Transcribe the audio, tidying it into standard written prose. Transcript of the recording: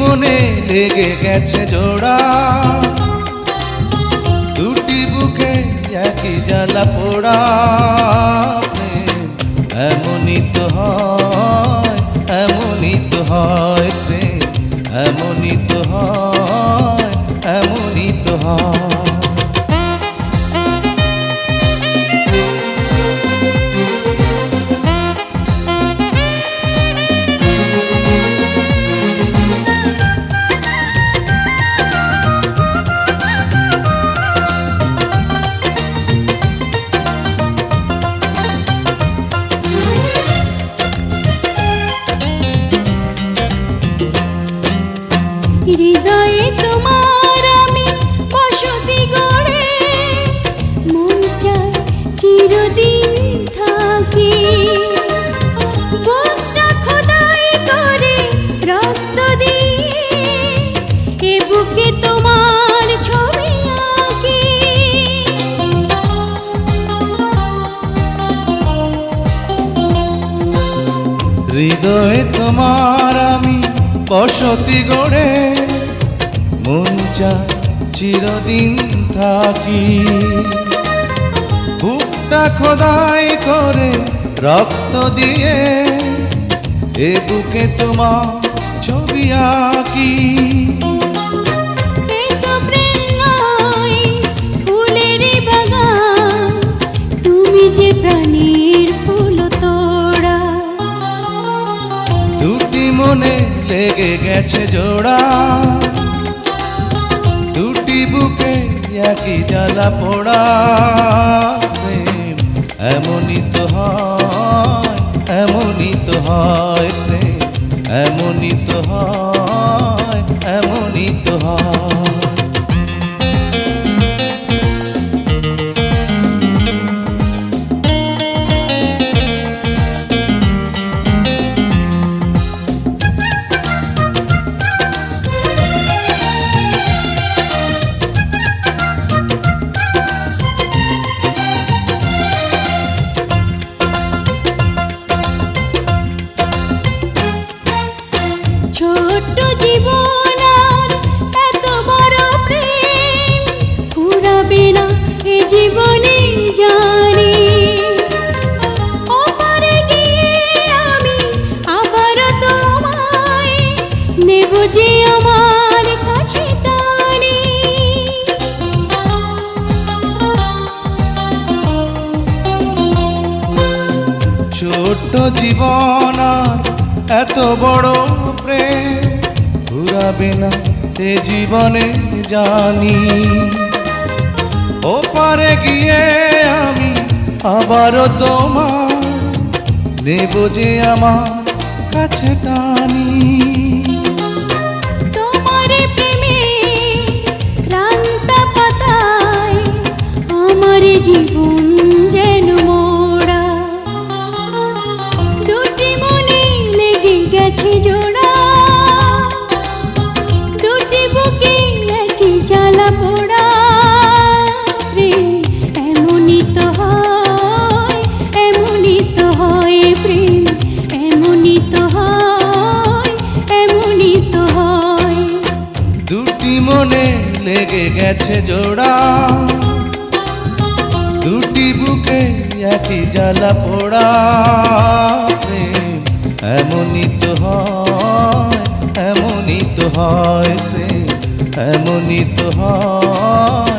মনে লেগে গেছে জোড়া, দুটি বুকে একই জ্বালা পোড়া। এমনই তো হয়, এমনই তো হয় প্রেম, এমনই তো হয়, এমনই তো হয়। হৃদয়ে তোমার আমি বসতি গড়ে, মন চায় চিরদিন থাকি। বুকটা খোদাই করে রক্ত দিয়ে, এ বুকে তোমার ছবি আঁকি। হৃদয়ে তোমার আমি বসতি গড়ে, মন চায় চিরদিন থাকি। বুকটা খোদাই করে রক্ত দিয়ে, এ বুকে তোমার ছবি আঁকি। এ তো প্রেম নয়, ফুলের বাগান, তুমি যে প্রাণীর ফুল তোড়া। দুটি মনে লেগে গেছে জোড়া, দুটি বুকে একই জ্বালা পোড়া। প্রেম এমনই তো হয়, এমনই তো হয় প্রেম, এমনই তো হয়, এমনই তো হয়। ছোট্ট জীবন আর এত বড় প্রেম ফুরাবে না এ জীবনে জানি। ওপারে গিয়ে আমি আবার তোমায় নেব যে আমার কাছে টানি। ছোট্ট জীবন আর এত বড় প্রেম ঘুরাবে না এ জীবনে জানি। ওপারে গিয়ে আমি আবারও তোমার নেব যে আমার কাছে টানি। তোমার প্রেমে ক্লান্ত পাতায় আমার জীবন যেন মোড়া। দুটি মনে লেগে গেছে জোড়া, দুটি বুকে একই জ্বালা পোড়া। প্রেম এমনই তো হয়, এমনই তো হয় প্রেম, এমনই তো হয়, এমনই তো হয়। দুটি মনে লেগে গেছে জোড়া, দুটি বুকে একই জ্বালা পোড়া। প্রেম এমনই তো হয়, এমনই তো হয় প্রেম, এমনই তো হয়।